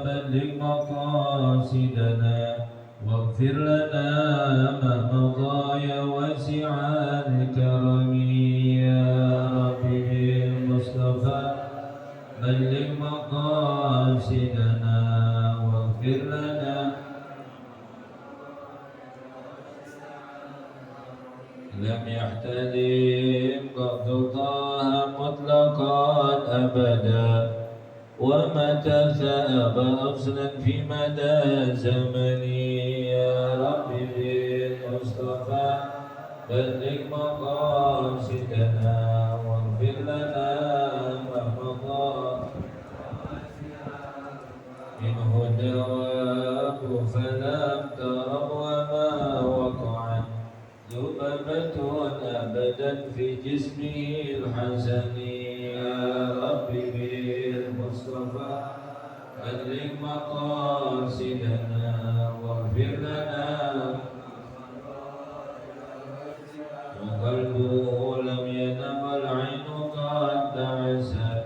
بلغ مقاصدنا واغفر لنا ما مضى يا واسع الكرم يا ربي بالمصطفى بلغ مقاصدنا واغفر لنا لم يحتدم قبض طه مطلقا أبدا ومتى ثاب أصلا في مدى زمن يا ربي بالمصطفى بلغ مقاصدنا واغفر لنا ما مضى منه الدواب فلم ترب وما وقعت ذبابة أبدا في جسمه الحسن يا ربي بالمصطفى بلغ مقاصدنا واغفر لنا وقلبه لم ينم والعين قد تعست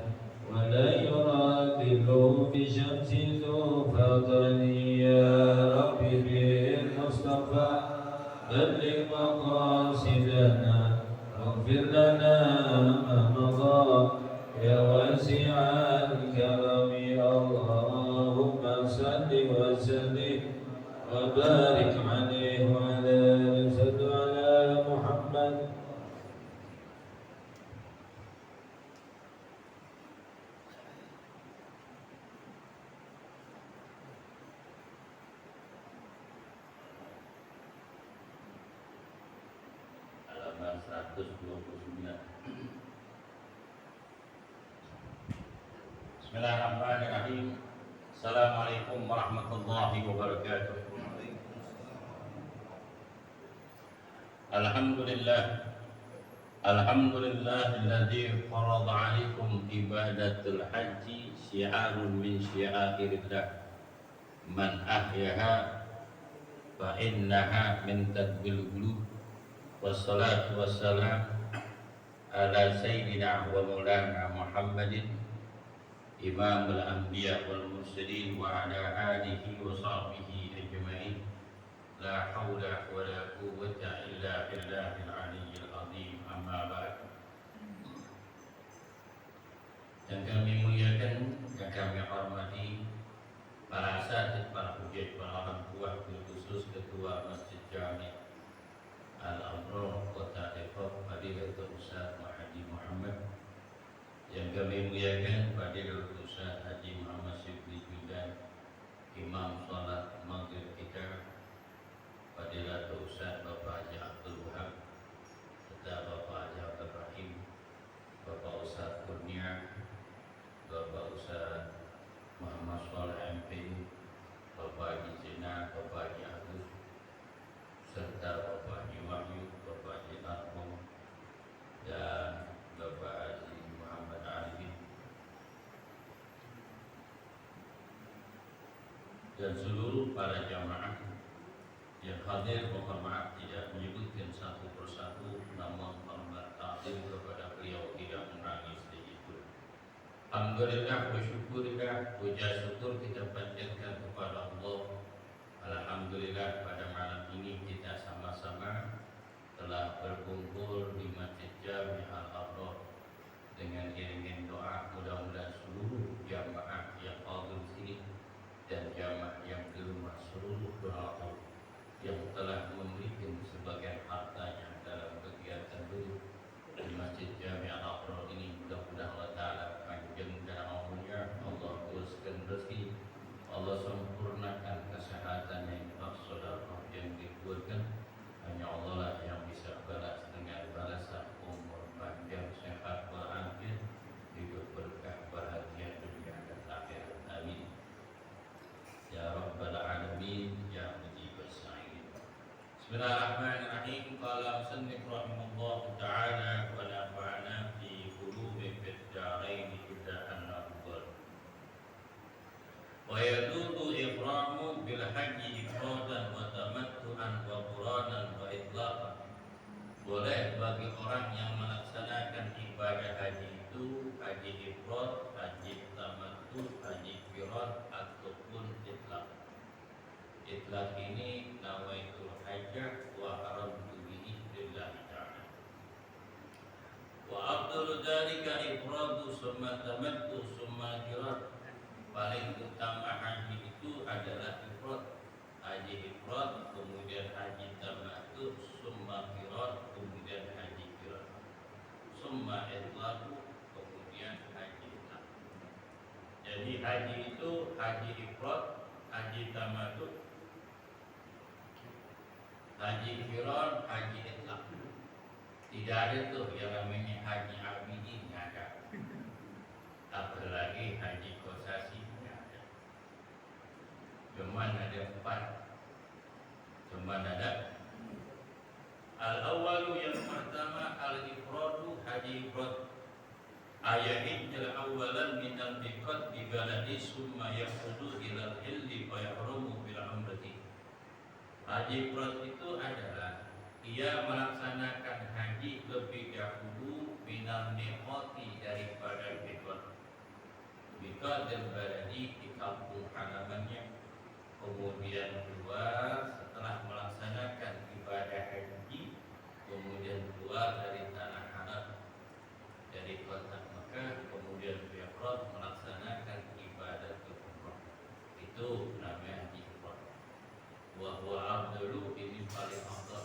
ولا يرادله بشمس ذو فضل يا ربي بالمصطفى بلغ مقاصدنا واغفر لنا ما مضى يا واسع الكرم اللهم صل وسلم وبارك عليه وعلى آله على محمد. Halaman 129. Bismillahirrahmanirrahim. Assalamualaikum warahmatullahi wabarakatuh. Alhamdulillah. Alhamdulillahilladzi farada 'alaikum ibadatul haji syi'arun min syi'airillah. Man ahyaha fa innaha min tadbil qulub. Wassalatu wassalam ala sayyidina wa maulana Muhammadin imamul anbiya wal mursalin wa ala alihi wa sahbihi ajma'in. La haula wa la quwwata illa billahil aliyyil azim. Amma ba'd. Yang kami muliakan, yang kami hormati para asatidz, para hujjah, para orang tua, khusus ketua Masjid Jami' Al-Abrar Kota Depok, Fadilatul Ustaz Haji Muhammad. Yang kami muliakan Fadilatul Ustaz Haji Muhammad Syibli Judan, Imam Salat Maghrib kita, Fadilatul Ustaz Bapak Haji Abdul Wahab, serta Bapak Haji Abdul Rahim, Bapak Ustaz Kurnia, Bapak Ustaz Muhammad Saleh MP, Bapak Haji Zina, Bapak Haji Agus, serta Bapak Haji Wahyu, Bapak Haji Narkom, dan Bapak Haji Muhammad Arifin, dan seluruh para jamaah yang hadir. Mohon maaf tidak menyebutkan satu persatu, namun hormat takdim kepada beliau tidak menangis sedikitpun. Alhamdulillah wa syukurillah, puja syukur kita panjatkan kepada Allah. Alhamdulillah pada malam ini kita sama-sama telah berkumpul di Masjid Jami' Al-Abrar dengan iringan doa. Mudah-mudahan seluruh jamaah yang hadir sini dan jamaah yang di rumah, seluruh doa yang telah memberikan sebagian hartanya dalam kegiatan dulu di Masjid Jami' Al-Abrar ini, mudah-mudahan Allah Ta'ala panjangkan umurnya, Allah teruskan rezeki, Allah sempurnakan kesehatan yang sedekah yang dikeluarkan. Hanya Allah lah yang bisa balas dengan balasan umur panjang, sehat walafiat, hidup berkah, bahagia dunia dan akhirat. Amin ya rabbal alamin ya mujibas sa'ilin. Bismillahirrahmanirrahim. Qala musannif rahimahullah ta'ala wa nafa'ana fi qulubi fid darain hidayatan afdal. Wa yadudu ihramu bil haji ifradan wa tamattu'an wa quranan wa itlaqan. Boleh bagi orang yang melaksanakan ibadah haji itu haji ifrad, haji tamattu, haji qiran atau Itlaq ini nawaitul hajjah wa haramtu bihi lillahi ta'ala. Wa afdalu dzalika ifradu summa tamattu summa qirat. Paling utama haji itu adalah ifrad. Haji ifrad, kemudian haji tamattu, summa qirat, kemudian haji qirat. Summa itlaq, kemudian haji itlaq. Jadi haji itu haji ifrad, haji tamattu, haji qirat, haji itlaq. Tidak ada tuh yang namanya haji abidi, nggak ada. Apalagi haji kosasi, nggak ada. Cuman ada 4. Cuman ada al-awwalu yang pertama al-ifradu haji ifrad. Ayahidul awalan minal miqat bi baladi summa yahudu ilal hilli fa yahrumu bil umrati. Haji ifrad itu adalah ia melaksanakan haji lebih dahulu minal miqati daripada miqat. Miqat dan baladi di kampung halamannya, kemudian keluar setelah melaksanakan ibadah haji, kemudian keluar dari tanah haram dari kota Mekah, kemudian ifrad melaksanakan ibadah umrah. Itu namanya haji ifrad. Wa huwa afdalu, ini paling afdal.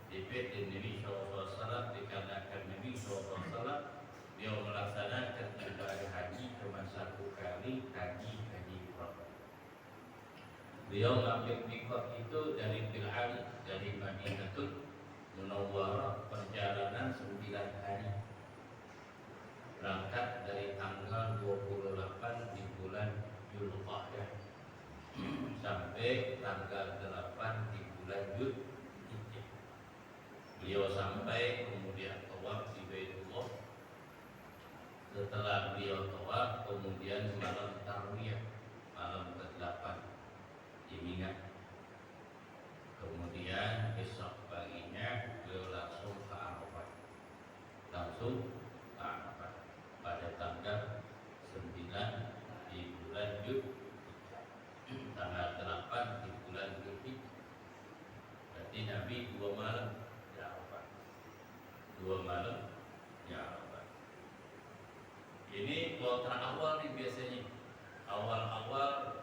Dipilih Nabi SAW dikarenakan Nabi SAW dia melaksanakan ibadah haji cuma 1 kali, haji ifrad. Beliau ngambil miqat itu dari Bil'ali, dari Madinatul Munawwarah, perjalanan 9 hari. Berangkat dari tanggal 28 di bulan Dzulqa'dah sampai tanggal 8 di bulan Dzulhijjah. Beliau sampai kemudian tawaf di Baitullah. Setelah beliau tawaf, kemudian malam tarwiyah, malam ke-8 di Mina. Kemudian besok paginya beliau langsung ke Arafah. Langsung ke Arafah pada tanggal 9 di bulan Dzulhijjah, tanggal 8 di bulan Dzulhijjah. Berarti Nabi 2 malam di Arafah. 2 malam di Arafah. Ini kloter awal nih biasanya. Awal-awal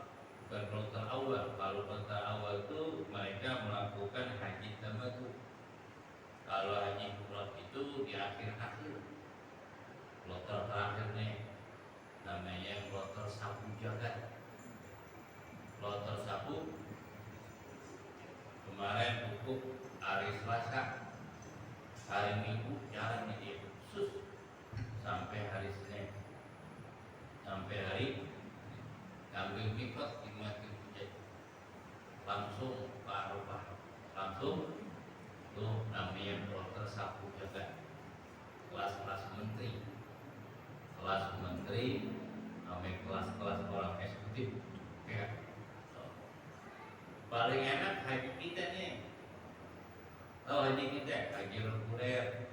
bukan kloter awal. Kalau kloter awal itu mereka melakukan haji tamattu. Kalau haji ifrad itu di akhir-akhir. Kloter terakhir nih namanya kloter sapu jagat. Kloter sapu kemarin cukup hari Selasa, hari Minggu jalan dia khusus sampai hari Senin, sampai hari ambil miqat di Masjid Hujjah, langsung ke Arafah, langsung tuh namanya kloter sapu jagat. Kelas-kelas menteri, kelas menteri, namanya kelas-kelas orang eksekutif, ya. Paling enak haji kita nih. Tahu haji kita, haji reguler,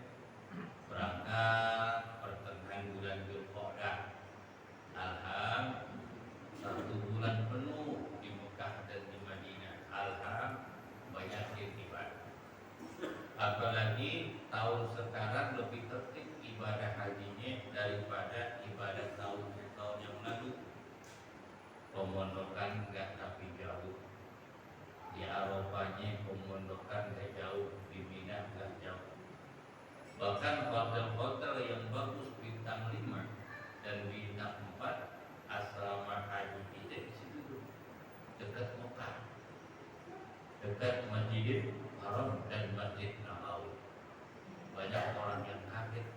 berangkat pertengahan bulan Dzulqa'dah. Alhamdulillah 1 bulan penuh di Mekah dan di Madinah. Alhamdulillah banyak ibadah. Apalagi tahun sekarang lebih tertib ibadah hajinya daripada ibadah tahun yang lalu. Pemondokan enggak tapi jauh. Di Arafahnya pemondokan enggak jauh, di Mina enggak jauh. Bahkan hotel-hotel yang bagus bintang 5 dan bintang 4 asrama haji kita di situ dekat Mekah, dekat Masjidil Haram dan Masjid Nabawi. Banyak orang yang kaget.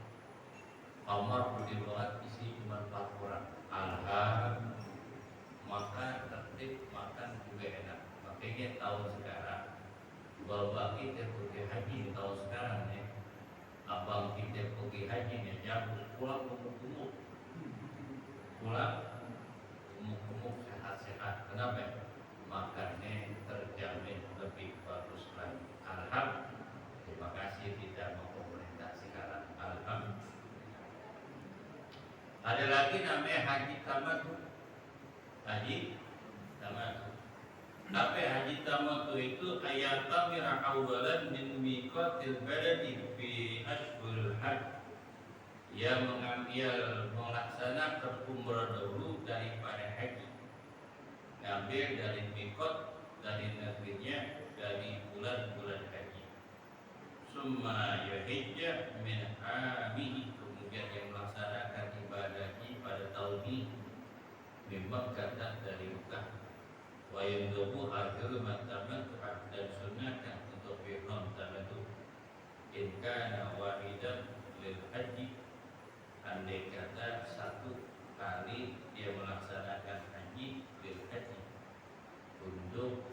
Kamar putih banget, isi cuma 4 orang. Alhamdulillah, makan tertib, makan juga enak. Makanya tahun sekarang bapak kita pergi haji di tahun sekarang nih, abang kita pergi haji nih, jauh pulang gemuk-gemuk, pulang gemuk-gemuk, sehat-sehat. Kenapa? Makannya terjamin lebih bagus lagi. Alhamdulillah. Terima kasih kita mau pemerintah sekarang. Alhamdulillah. Ada lagi namanya haji tamattu. Haji tamattu. Tapi haji tamattu itu ayat tamira awalan min miqatil baladi fi ashhuril hajj, yang mengambil melaksanakan umrah dahulu daripada haji, ngambil dari miqat dari negerinya dari bulan-bulan haji. Summa yahijja min amihi, kemudian yang melaksanakan ibadah haji pada tahun ini min Makkah dari Makkah. Wa yandubu akhir mataman dan sunnahkan untuk ihram tamattu in kana wahidan lil haji, andai kata satu kali dia melaksanakan haji lil haji untuk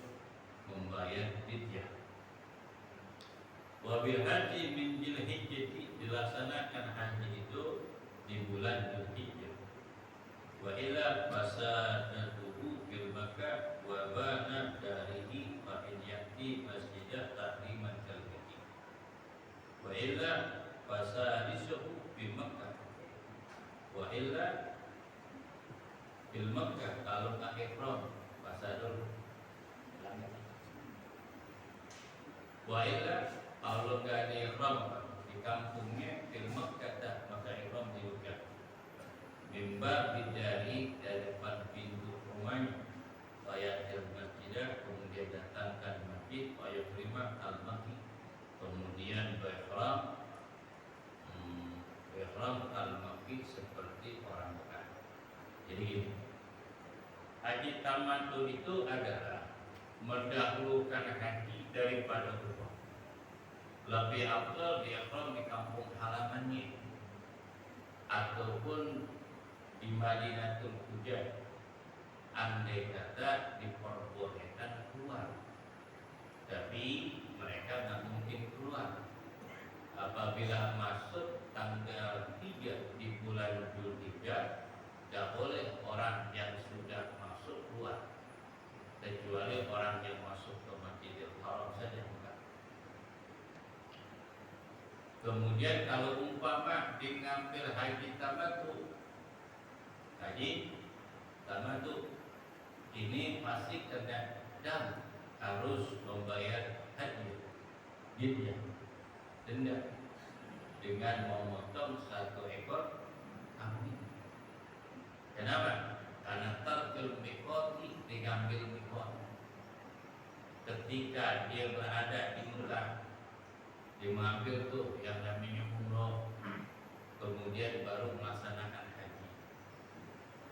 membayar fidyah. Wa bil haji min dzulhijjah, dilaksanakan haji itu di bulan Dzulhijjah. Wa ila fasadatuhu bil Makkah wa bana darihi fa in yati masjidah tahriman kal haji. Wa illa fasadisuhu bil Makkah. Wa illa bil Makkah, kalau tak ihram fasadul. Wa illa kalau enggak ada ihram di kampungnya bil Makkah, maka ihram di Makkah. Mimbar bidari dari depan pintu rumahnya, ayatil masjidah, kemudian datangkan masjid, ayat 5 al-maki, kemudian ihram al-maki seperti orang Mekah. Jadi gini, haji tamattu itu adalah mendahulukan haji daripada umrah. Lebih afdal di ihram di kampung halamannya ataupun di Madinatul Hujan, andai kata diperbolehkan keluar. Tapi mereka tak mungkin keluar. Apabila masuk tanggal 3 di bulan Dzulhijjah, tak boleh orang yang sudah masuk keluar, kecuali orang yang masuk ke Masjidil Haram saja. Kemudian kalau umpama mengambil haji tamattu ini pasti kena dam, harus membayar haji fidyah, denda, dengan memotong 1 ekor kambing. Kenapa? Karena tarkil miqati, diambil miqat. Ketika dia berada di Mekah, dia mengambil tuh yang namanya umroh, kemudian baru melaksanakan haji.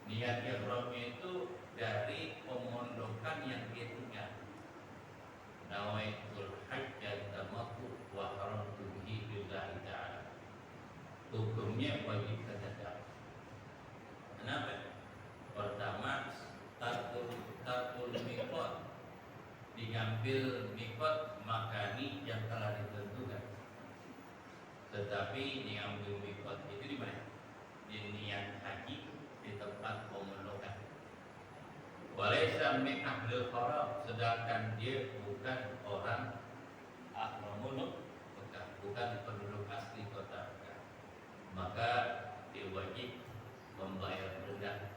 Niat ihramnya itu dari pemondokan yang dia tinggal. Nawaitul hajj tamattu wa haramtu bihi billahi ta'ala. Hukumnya wajib tetap. Kenapa? Pertama, tarkul miqat, diambil miqat makani yang telah ditentukan. Tetapi diambil miqat itu di mana? Di niat haji, di tempat pemondokan. Walaysa min ahlil haram, sedangkan dia bukan orang ahramul Mekah, bukan penduduk asli kota Mekah, maka dia wajib membayar denda.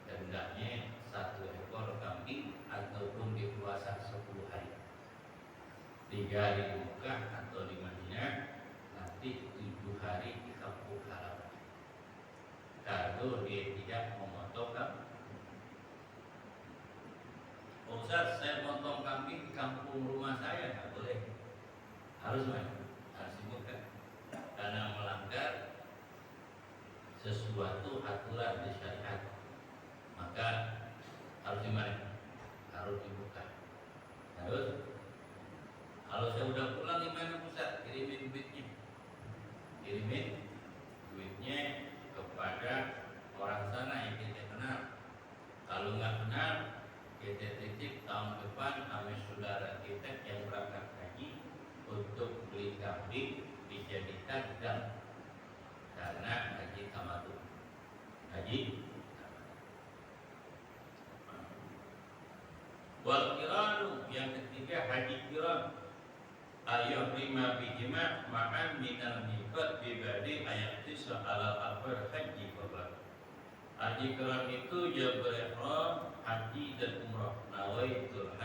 Dendanya 1 ekor kambing ataupun dipuasa 10 hari, 3 hari di Mekah atau di Madinah, nanti 7 hari di kampung halaman. Kalau dia tidak memotong kambing, Ustaz, saya potong kambing di kampung rumah saya, nggak boleh. Harus di Mekah, karena melanggar sesuatu aturan di syariat. Maka harus di mana? Harus di Mekah. Terus, kalau saya udah pulang gimana Ustaz? Kirimin duitnya kepada orang sana yang kita kenal. Kalau nggak kenal, kita titip tahun depan sama saudara kita yang berangkat haji untuk beli kambing dijadikan dam, karena haji tamattu. Wal qiranu, yang ketiga haji qiran, ayat 5 bihima ma'an minal miqat bibadi ayat 9 ala akhir haji qabla. Haji qiran itu ya berihram haji dan umrah, nawaitul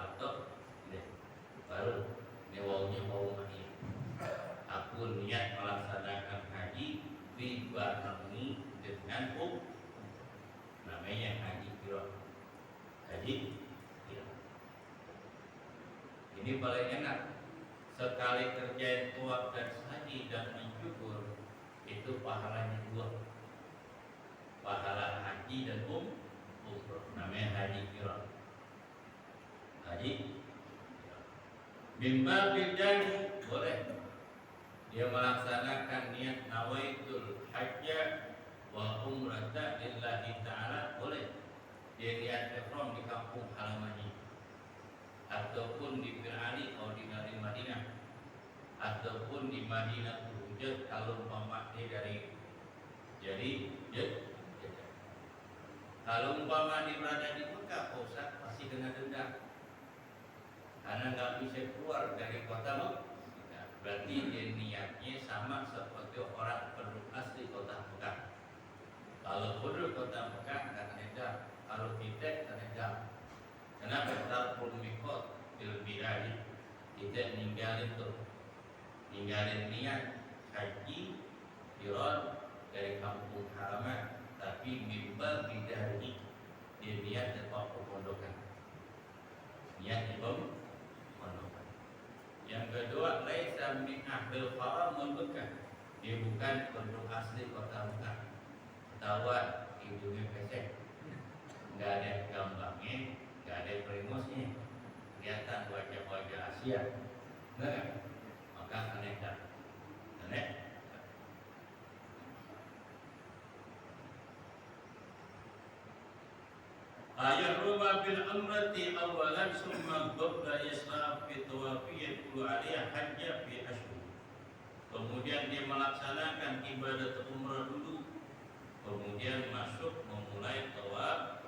warteg deh baru newaunya mau main aku niat melaksanakan haji dibarengi dengan namanya haji kirot. Haji kirot ini paling enak sekali kerjain tuak dan saji dan mensyukur itu pahalanya dua, pahala haji dan umroh namanya haji kirot. Haji mimba bidani boleh dia melaksanakan niat nawaitul hajja wa umrata lillahi ta'ala boleh dia niat ihram di kampung halamannya ataupun di Fir'ali atau di Madinah ataupun di Madinah Hujjah kalau umpama dia dari jadi kalau umpama dia berada di Mekah Ustaz pasti kena denda karena nggak bisa keluar dari kota Mekah. Berarti dia niatnya sama seperti orang penduduk asli kota Mekah. Kalau penduduk kota Mekah nggak kena, kalau kita kena. Kenapa tarkul mikot bil bidai tidak ninggalin niat haji kirot dari kampung halaman, tapi mimba bidai dia niat tempat pemondokan. Niat di pemondokan. Yang kedua, laisa min ahlil haram Mekah. Dia bukan penduduk asli kota Mekah. Ketahuan hidungnya pesek, nggak ada gambarnya, nggak ada primusnya, kelihatan wajah-wajah Asia, nggak? Maka aneh. Ayat rumah bil amrati awalan summa qabla yasra fi tawafiyat kullu aliyah hajja fi ashhur. Kemudian dia melaksanakan ibadah umrah dulu, kemudian masuk memulai tawaf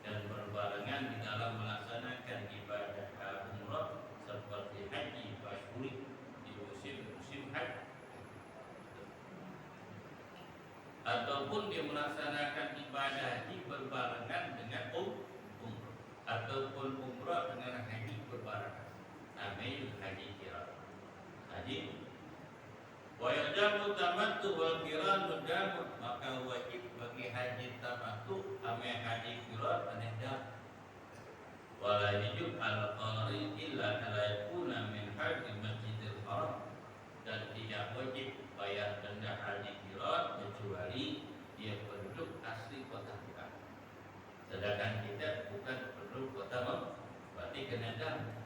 dan berbarengan di dalam melaksanakan ibadah umrah seperti haji ashhuri di musim haji. Ataupun dia melaksanakan ibadah haji berbarengan dengan umrah ataupun umrah dengan haji berbarengan. Namanya haji kiraan. Haji wa yajabu tamattu wal qiran mudamu, maka wajib bagi haji tamattu ame haji qiran aneh wala yajib al qari illa ala yakuna min haji masjidil haram, dan tidak wajib bayar denda haji qiran kecuali dia penduduk asli kota Mekah. Sedangkan kita bukan penduduk kota Mekah, berarti kena denda.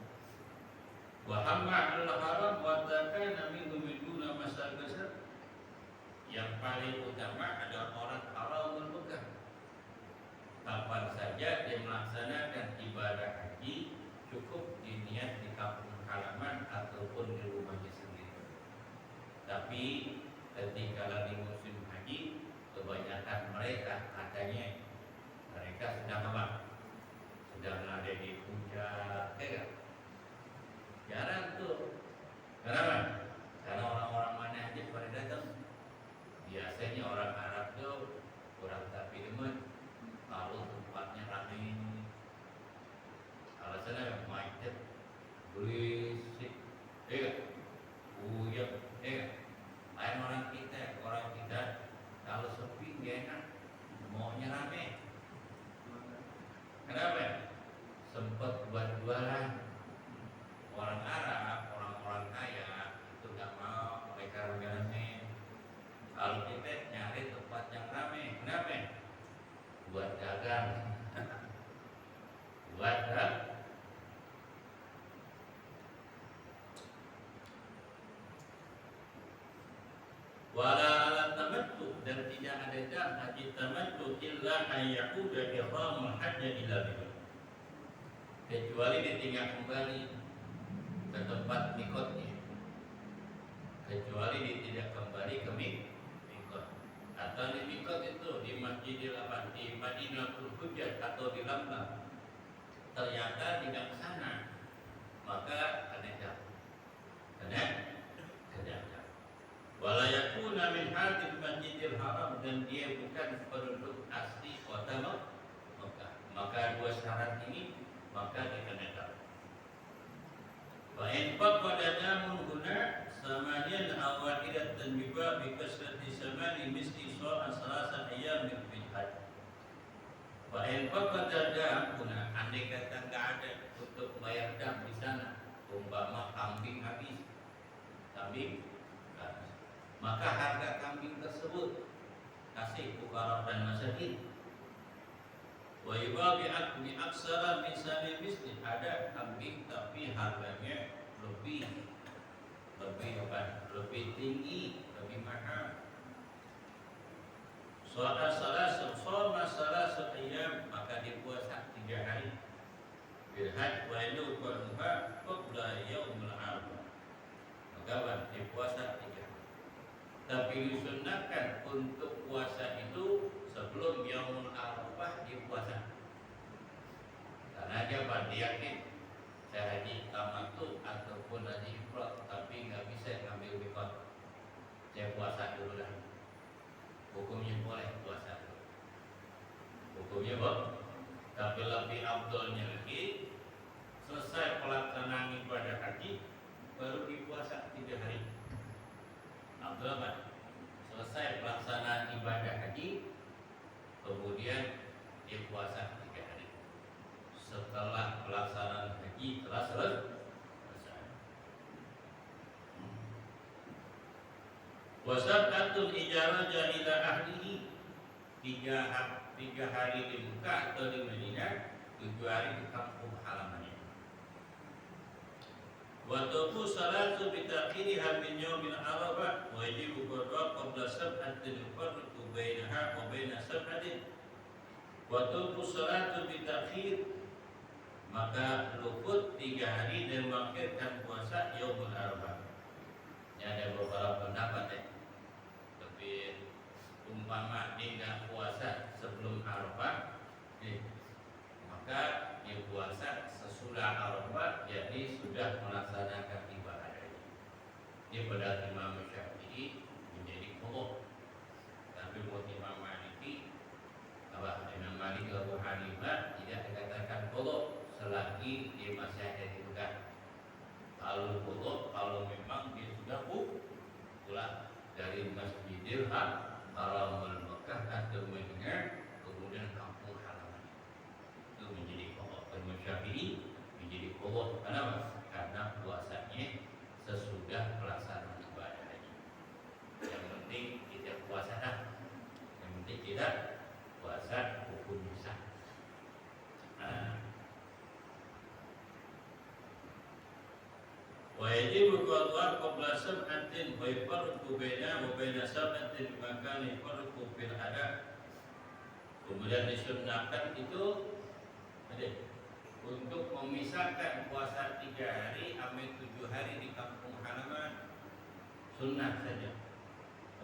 Wa hamma al-haram wa takana minhu biduna masal besar. Yang paling utama adalah orang haram Mekah. Kapan saja dia melaksanakan ibadah haji cukup diniat di kampung halaman ataupun di rumahnya sendiri. Tapi ketika lagi musim haji, kebanyakan mereka katanya mereka sedang apa? Sedang ada di puncak, jarang tuh. Kenapa? Karena orang-orang mana aja pada datang. Biasanya orang Arab tuh kurang tapi demen kalau tempatnya ramai. Alasannya macet, berisik, uyap, lain orang kita kalau sepi gak enak, maunya rame. Kenapa? Sempat buat jualan. Orang Arab, orang-orang kaya itu gak mau mereka rame-rame. Kalau kita nyari tempat yang rame, kenapa? Buat dagang. Buat dagang. Wala ala tamattu, dan tidak ada dam haji tamattu illa ayyaquda ihramul hajj ila bilad, kecuali ditinggal kembali ke tempat mikotnya, kecuali dia tidak kembali ke mikot. Atau di mikot itu di Masjidil Haram, di Madinatul Hujjah atau di Lamlam, ternyata tidak ke sana, maka kena wala yakuna min hadil Masjidil Haram, dan dia bukan penduduk asli kota Mekah. Maka dua syarat ini maka dikenakan. Wa in faqada damun guna samanian awaqidatan biba bi kasrati samani misli sa'a salasa ayyamin fil hajj. Wa in faqada dam guna andai kata enggak ada untuk bayar dam di sana, umpama kambing habis, maka harga kambing tersebut kasih fuqara dan masakin. Wa yubabi akmi aksara min sami misli, ada kambing tapi harganya lebih tinggi, lebih mahal. Soma salah ayam, maka dia puasa 3 hari. Bil hajj wa yuqaluha qabla yaumil arba, maka dia puasa 3 hari. Tapi disunnahkan untuk puasa itu sebelum yaumul arafah dipuasa. Karena dia yakin saya haji tamattu ataupun haji ifrad tapi nggak bisa ngambil mikot, saya puasa dulu lah. Hukumnya boleh puasa dulu. Hukumnya boleh. Tapi lebih afdolnya lagi selesai pelaksanaan ibadah haji baru dipuasa 3 hari. Afdol apa? Selesai pelaksanaan ibadah haji kemudian dia puasa 3 hari. Setelah pelaksanaan haji telah selesai. Wasab'atul ijarah ila ahlihi, 3 hari di Mekah atau di Madinah, 7 hari di kampung halamannya. Wa tuqu salatu bi ta'khiriha min yaumil arafah wajib qada qabla sab'atin yufarriqu bainaha wa baina sab'atin. Wa tuqu salatu bi ta'khir, maka luput 3 hari dan mengakhirkan puasa yaumul arafah. Ya, ada beberapa pendapat ya. Tapi umpama dia enggak puasa sebelum arafah, maka dia puasa sesudah arafah, jadi sudah melaksanakan ibadah. Ini pada Imam Syafi'i menjadi qadha. Tapi buat Imam Maliki, Imam Malik Abu Hanifah tidak dikatakan qadha selagi dia masih ada di Mekah. Kalau qadha kalau memang dia sudah pulang dari Masjidil Haramul Mekah atau Madinah kemudian kampung halaman, itu menjadi qadha. Imam Syafi'i menjadi qadha. Kenapa? Karena puasanya sesudah pelaksanaan ibadah haji. Yang penting tidak puasa dah. Yang penting tidak puasa hukum sah. Wa yajibu qadha qabla sab'atin wa yufarriqu baina wa baina sab'atin maka yufarriqu fil ada. Kemudian disunnahkan itu untuk memisahkan puasa 3 hari sampai 7 hari di kampung halaman, sunnah saja.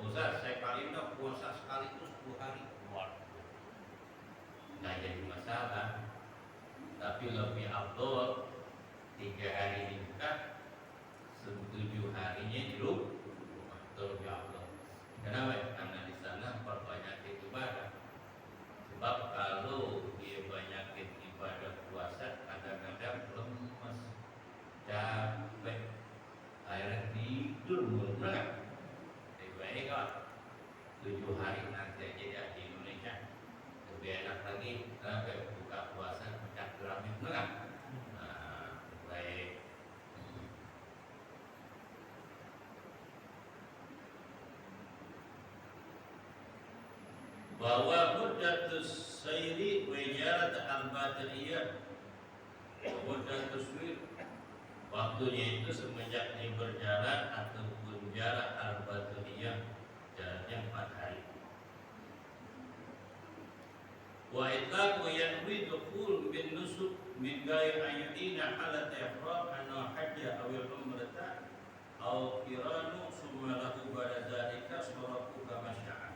Ustaz, saya paling tak puasa sekali itu 10 hari. Nggak jadi masalah. Tapi lebih afdol 3 hari di Mekah, 7 harinya di rumah. Itu lebih afdol. Kenapa? Karena di sana perbanyak ibadah. Sebab kalau dia banyakin ibadah puasa, kadang-kadang lemas, capek, akhirnya tidur mulu. Lebih baik kan 7 hari nanti aja di Indonesia. Lebih enak lagi kalau buka puasa pecah keramik enggak? Baik. Bahwa muddatus sayri wa ijarat arba'atul ayyam. Muddatus sayri waktunya itu semenjak dia berjalan ataupun jarak arba'atul ayyam, jaraknya 4 hari. Wa itlaqu yanwi dukhul bin nusuk min ghairi ayyina halat ifrad anna hajja aw umrata aw qiranu summa lahu ba'da dzalika surafu kama sya'a.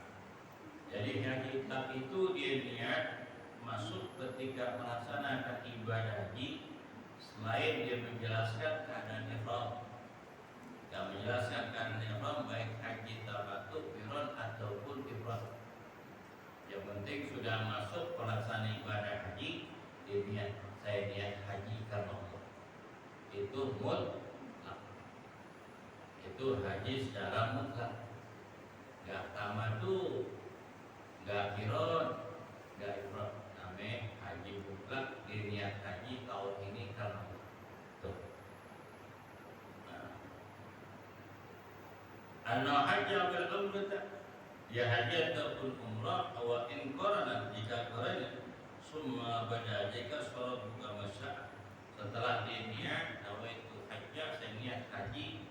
Jadi haji itlaq itu dia niat masuk ketika melaksanakan ibadah haji selain dia menjelaskan keadaan ihram. Dan menjelaskan keadaan ihram baik haji tamattu, qiran ataupun ifrad. Yang penting sudah masuk pelaksanaan ibadah haji, dia niat saya niat haji karena Allah. Itu itu haji secara mutlak, nggak tamatu, nggak kiron, nggak ifrad, namanya haji mutlak, diniat haji tahun ini karena tuh. Anna hajja bil umrah, ya haji ataupun umrah, awal in korana jika korana, summa pada jika sholat buka masa, setelah diniat, awal itu hajja, saya niat haji,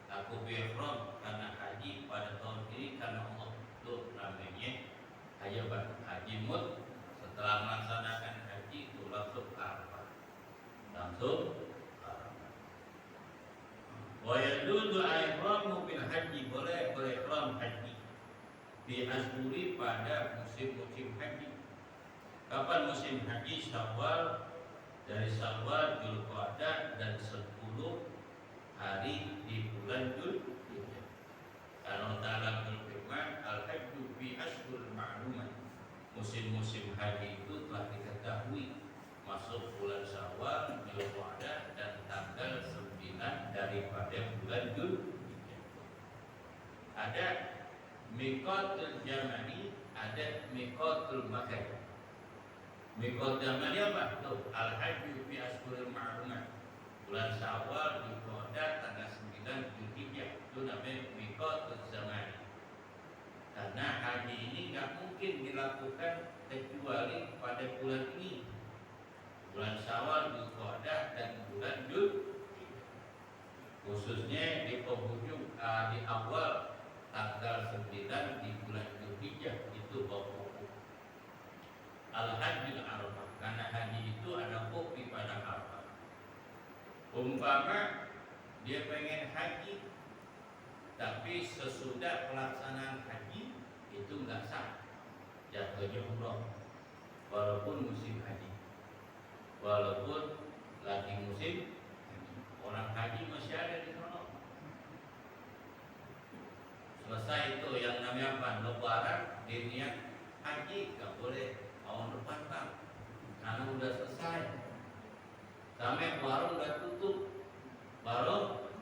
aku bihram karena haji pada tahun ini karena Allah itu namanya haji mut. Setelah melaksanakan haji itu langsung Arafah, langsung Arafah. Wa yajuzu ihramu bil haji, boleh berihram haji di ashuri pada musim-musim haji. Kapan musim haji? Syawal, dari Syawal, Dzulqa'dah dan 10 hari di bulan Dzulhijjah. Karena dalam berfirman al-hajju fi ashhuril ma'lumat, musim-musim haji itu telah diketahui, masuk bulan Syawal, Dzulqa'dah dan tanggal 9 daripada bulan Dzulhijjah. Ada miqatul zamani, ada miqatul makani. Miqat zamani apa? Tuh, al-hajju fi ashhuril ma'lumat, bulan Syawal, Dzulqa'dah, tanggal 9 Dzulhijjah, itu namanya miqatul zamani. Karena haji ini nggak mungkin dilakukan kecuali pada bulan ini, bulan Syawal, Dzulqa'dah dan bulan Dzulhijjah. Khususnya di penghujung di awal tanggal 9 di bulan Dzulhijjah itu pokok al-hajjul Arafah, karena haji itu ada kopi pada Arafah. Umpama dia pengen haji tapi sesudah pelaksanaan haji itu nggak sah, jatuhnya umroh walaupun musim haji, walaupun lagi musim haji. Orang haji masih ada di sana. Selesai itu yang namanya apa? Lebaran, diniat haji nggak boleh tahun depan Pak, karena udah selesai. Sampai warung udah tutup, warung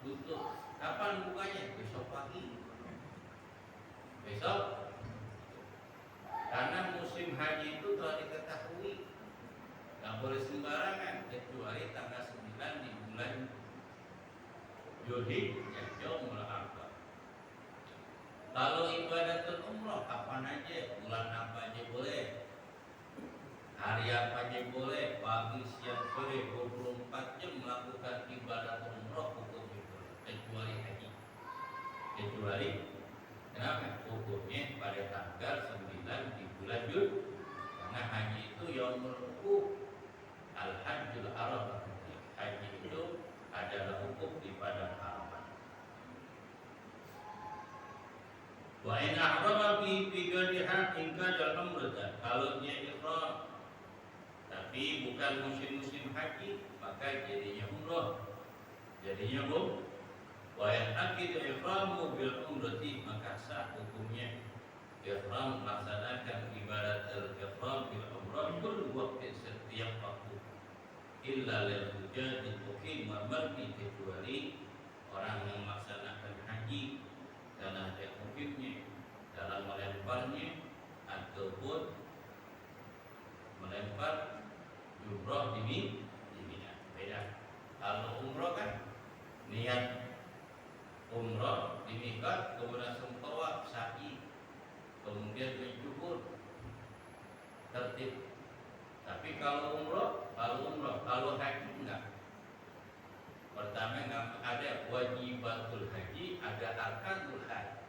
tutup. Kapan bukanya? Besok pagi. Besok. Karena musim haji itu telah diketahui, nggak boleh sembarangan kecuali tanggal 9 di bulan Dzulhijjah, Yaumul Arafah. Kalau ibadatul umroh kapan aja, bulan apa aja boleh, hari apa aja boleh, pagi, siang, sore, 24 jam melakukan ibadah umroh, hukum itu kecuali haji. Kecuali kenapa? Hukumnya pada tanggal 9 di bulan Dzulhijjah. Karena haji itu yaumul wuquf, al-hajjul Arafah. Haji itu adalah hukum di padang Arafah. Wa in ahrama fi ghairiha in kana umrah, kalau dia ihram tapi bukan musim-musim haji, maka jadinya umrah, jadinya umrah. Wa yaqidu ihramu bil umrati, maka sah hukumnya ihram, melaksanakan ibadat al-ihram bil umrah kullu waqtin, setiap waktu, illa lil hujjati muqim wa mar'i, kecuali orang yang melaksanakan haji karena ada mukimnya dalam melemparnya ataupun melempar jumroh di Mina. Beda. Kalau umroh kan niat umroh di miqat, kemudian tawaf, sa'i, kemudian mencukur, tertib. Tapi kalau umroh, kalau haji enggak. Pertama ada wajibatul haji, ada arkanul haji.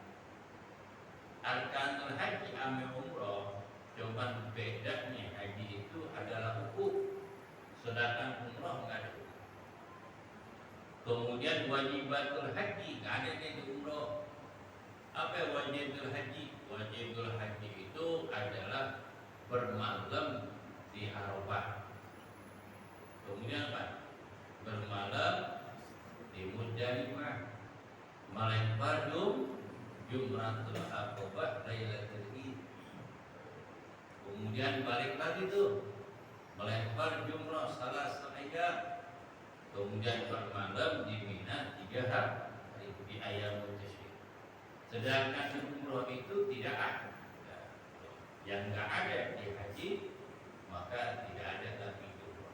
Arkanul haji ame umroh, cuman bedanya haji itu adalah hukum, sedangkan umroh enggak ada hukum. Kemudian wajibatul haji enggak ada di umroh. Apa wajibul haji? Wajibul haji itu adalah bermalam di Arafah. Kemudian apa? Bermalam di Muzdalifah, melempar jumratul aqabah lailatul id. Kemudian balik lagi tuh melempar jumrah salah satu, kemudian bermalam di Mina 3 hari. di ayam tasyrik. Sedangkan umroh itu tidak ada. Yang nggak ada di haji maka tidak ada lagi umroh.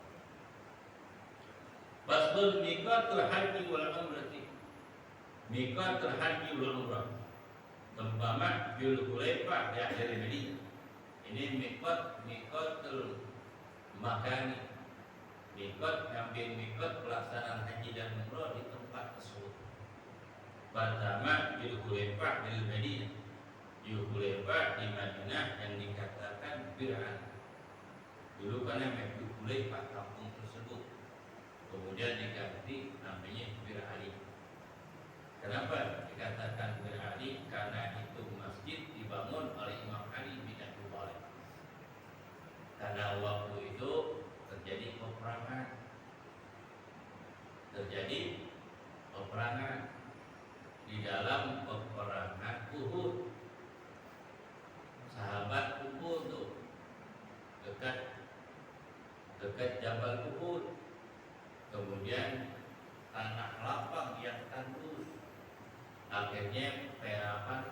Fasbul miqatul haji wal umrati. Miqatul haji wal umrah. Tempama Dzul Hulaifah dari Madinah. Ini miqatul makani. Miqat ngambil miqat pelaksanaan haji dan umrah di tempat tersebut. Pertama Dzul Hulaifah dari Madinah. Dzul Hulaifah di Madinah yang dikatakan Bir'an. Dulu karena Dzul Hulaifah kampung tersebut. Kemudian diganti namanya Bir Ali. Kenapa dikatakan Bir Ali? Karena itu masjid dibangun oleh Imam Ali bin Abi Thalib. Karena waktu itu terjadi peperangan di dalam peperangan Uhud. Sahabat Uhud tuh dekat Jabal Uhud. Kemudian tanah lapang yang tandus. Akhirnya perapan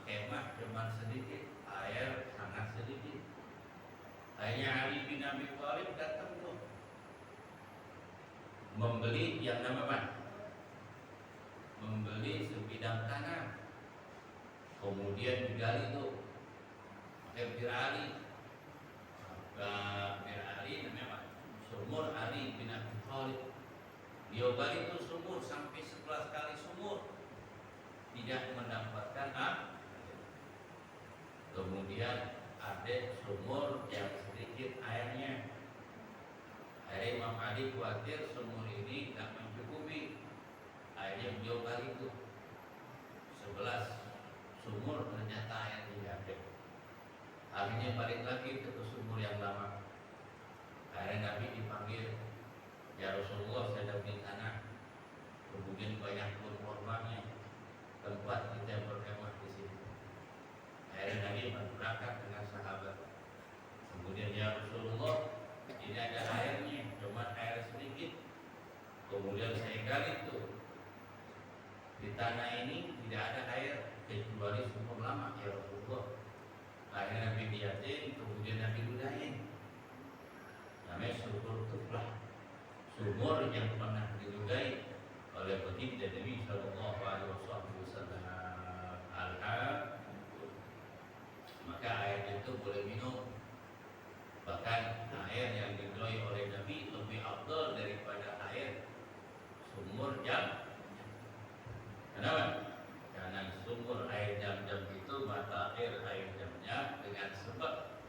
kemah cuma sedikit, air sangat sedikit. Akhirnya Ali bin Abi Thalib datang tuh membeli yang nama membeli sebidang tanah. Kemudian digali tuh Bir Ali. Bir Ali namanya sumur Ali bin Abi Thalib. Dia gali itu sumur sampai 11 kali sumur tidak mendapatkan kemudian ada sumur yang sedikit airnya. Akhirnya Imam Ali khawatir sumur ini tidak mencukupi. Akhirnya beliau gali itu 11 sumur, ternyata air tidak ada. Akhirnya balik lagi ke sumur yang lama. Akhirnya Nabi dipanggil, ya Rasulullah, saya dapat tanah. Kemudian banyak pun korbannya, tempat kita berkemah di sini. Akhirnya Nabi berangkat dengan sahabat. Kemudian ya Rasulullah, tidak ada airnya, cuma air sedikit. Kemudian saya gali tuh di tanah ini tidak ada air kecuali sumur lama ya Rasulullah. Akhirnya Nabi liatin, kemudian Nabi ludahin. Namanya sumur tuflah, sumur yang pernah diludahi oleh baginda Nabi Sallallahu Alaihi Wasallam. Maka air itu boleh minum. Bahkan air yang diludahi oleh Nabi lebih afdal daripada air sumur jam. Kenapa? Karena sumur air jam-jam itu mata air jamnya dengan sebab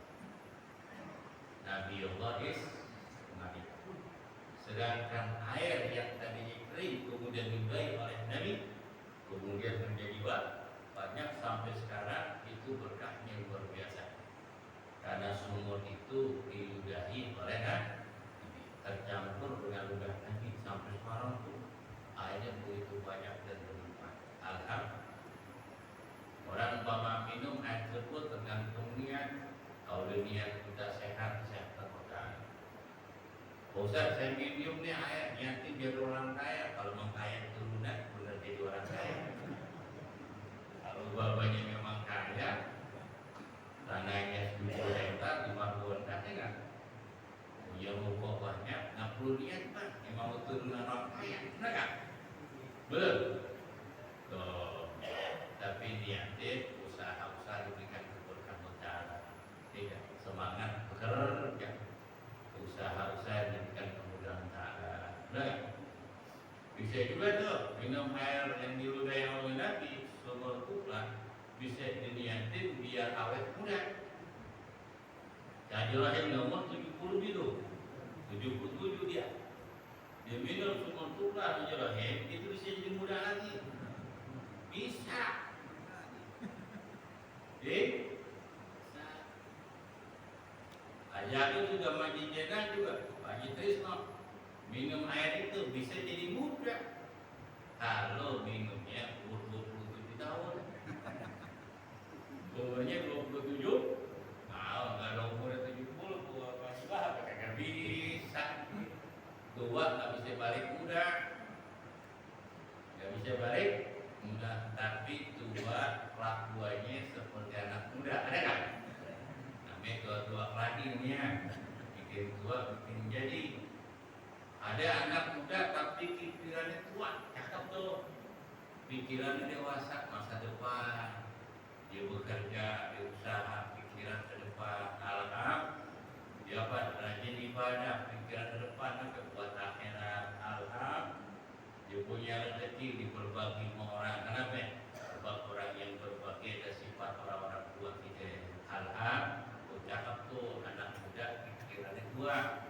Nabiullah Ismail. Sedangkan air yang tadinya kering kemudian diludahi oleh Nabi kemudian menjadi banyak sampai sekarang, itu berkahnya luar biasa. Karena sumur itu diludahi oleh Nabi, tercampur dengan ludah Nabi sampai sekarang tuh airnya begitu banyak dan bermanfaat. Alhamdulillah. Orang umpama minum air tersebut tergantung niat. Kalau niat kita sehat terkotak. Ustaz, saya minum nih air niatnya biar orang kaya. Kalau memang kaya turunan benar jadi orang kaya. Kalau bapaknya memang kaya, tanahnya 10 hektar, 50 hektar kan? Punya ruko banyak, nggak perlu niat Pak. Memang turunan orang kaya, benar kan? Belum. Tuh. Tapi niatnya usaha-usaha diberikan keberkahan. Tidak semangat bekerja, usaha-usaha diberikan kemudahan Ta'ala. Benar? Bisa juga tuh minum air yang diludahi oleh Nabi sumur tuflah bisa diniatin biar awet muda. Jadi lahir nomor 70 gitu, 77 dia. Dia minum sumur tuflah di rahim itu bisa jadi muda lagi. Bisa. Ajaib juga Maji Jenah juga, Maji Trisno minum air itu bisa jadi muda kalau minumnya umur 27 tahun. Umurnya 27, nah nggak ada umur 70, tua masih lah, kagak bisa. Tua nggak bisa balik muda, nggak bisa balik. bikin tua, bikin jadi. Ada anak muda tapi pikirannya tua, cakep tuh. Pikirannya dewasa, masa depan. Dia bekerja, dia usaha, pikiran ke depan. Alhamdulillah. Dia rajin ibadah, pikiran ke depan sampai buat akhirat. Alhamdulillah. Dia punya rezeki diberbagi sama orang. Kenapa? Sebab orang yang berbagi ada sifat orang-orang tua kita. Alhamdulillah. Cakep tuh anak muda pikirannya tua.